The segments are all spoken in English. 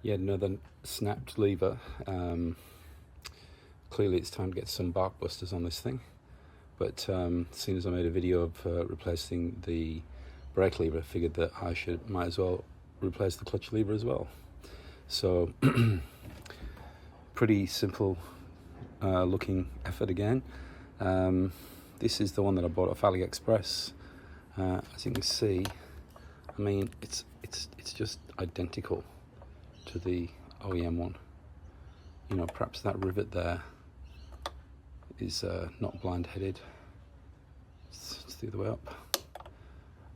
Yet another snapped lever. Clearly it's time to get some bark busters on this thing, but seeing as I made a video of replacing the brake lever, I figured that might as well replace the clutch lever as well. So pretty simple looking effort again. This is the one that I bought off AliExpress. As you can see, I mean it's just identical to the OEM one. You know, perhaps that rivet there is not blind-headed. It's the other way up.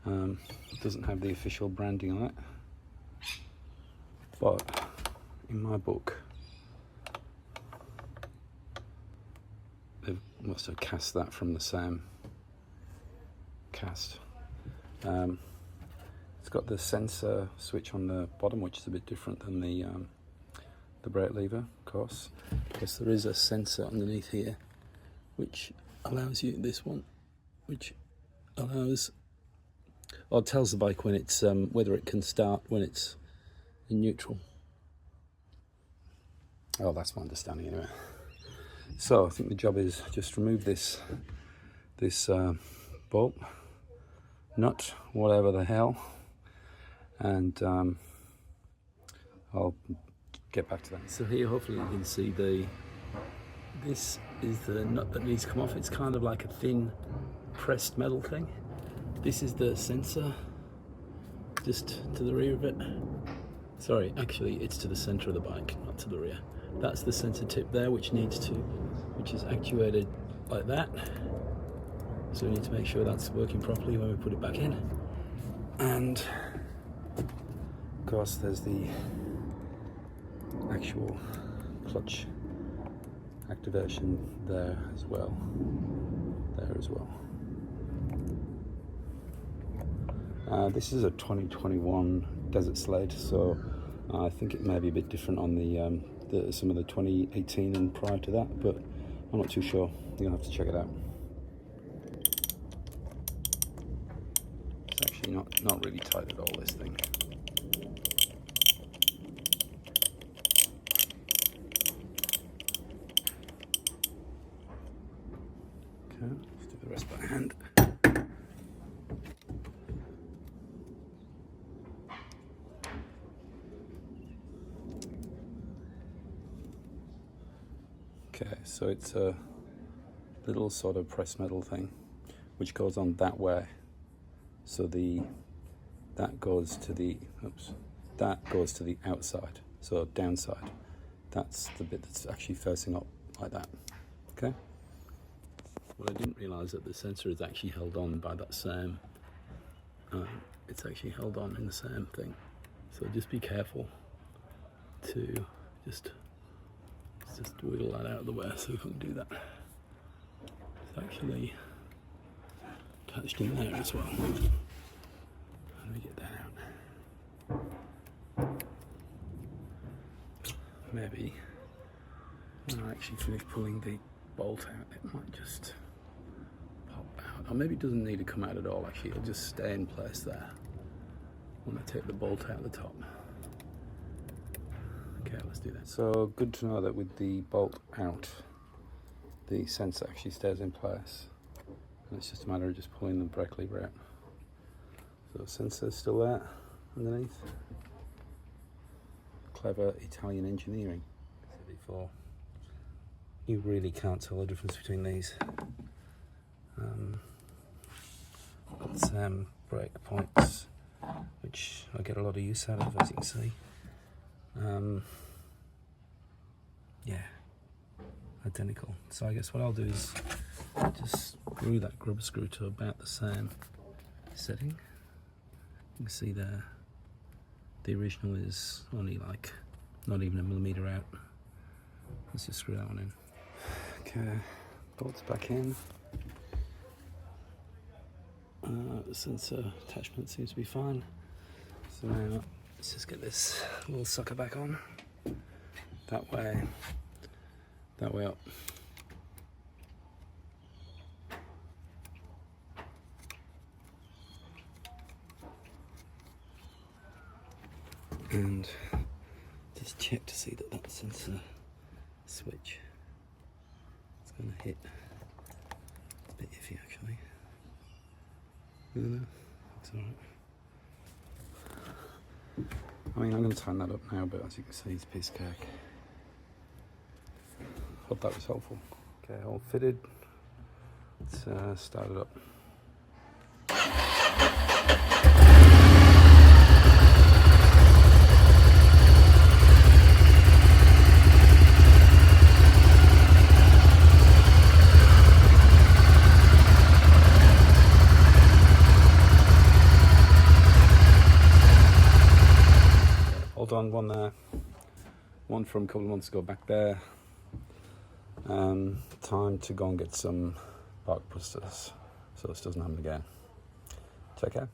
It doesn't have the official branding on it, but in my book they must have cast that from the same cast. It's got the sensor switch on the bottom, which is a bit different than the brake lever, of course. Yes, there is a sensor underneath here, which allows you, this one, which allows, or tells the bike when it's, whether it can start when it's in neutral. Oh, that's my understanding anyway. So I think the job is just remove this bolt, nut, whatever the hell, and I'll get back to that. So here, hopefully you can see this is the nut that needs to come off. It's kind of like a thin pressed metal thing. This is the sensor, just to the rear of it. Sorry, actually it's to the center of the bike, not to the rear. That's the sensor tip there, which is actuated like that. So we need to make sure that's working properly when we put it back in. And of course there's the actual clutch activation there as well. This is a 2021 Desert Sled, so I think it may be a bit different on the some of the 2018 and prior to that, but I'm not too sure. You'll have to check it out. It's actually not really tight at all, this thing. Okay, let's do the rest by hand. Okay, so it's a little sort of press metal thing which goes on that way. So that goes to the outside, so downside. That's the bit that's actually facing up like that. Okay. Well, I didn't realise that the sensor is actually held on by that same. It's actually held on in the same thing. So just be careful to just wiggle that out of the way so we can do that. It's actually attached in there as well. Let me get that out. Maybe when I actually finish pulling the bolt out, it might just pop out. Or maybe it doesn't need to come out at all, actually. It'll just stay in place there when I take the bolt out the top. Okay, let's do that. So good to know that with the bolt out, the sensor actually stays in place. And it's just a matter of just pulling the brake lever out. So the sensor's still there underneath. Clever Italian engineering. As I said before, you really can't tell the difference between these. Got the same brake points, which I get a lot of use out of, as you can see. Yeah, identical. So I guess what I'll do is just screw that grub screw to about the same setting. You can see there, the original is only like not even a millimetre out. Let's just screw that one in. Okay, bolts back in. The sensor attachment seems to be fine. So now let's just get this little sucker back on. That way up. And to just check to see that that sensor switch is going to hit. It's a bit iffy actually. No, it's alright. I mean, I'm going to tighten that up now, but as you can see, it's piss cake. Hope that was helpful. Okay, all fitted. Let's start it up. All done, one there. One from a couple of months ago back there. Time to go and get some bark busters so this doesn't happen again. Take care.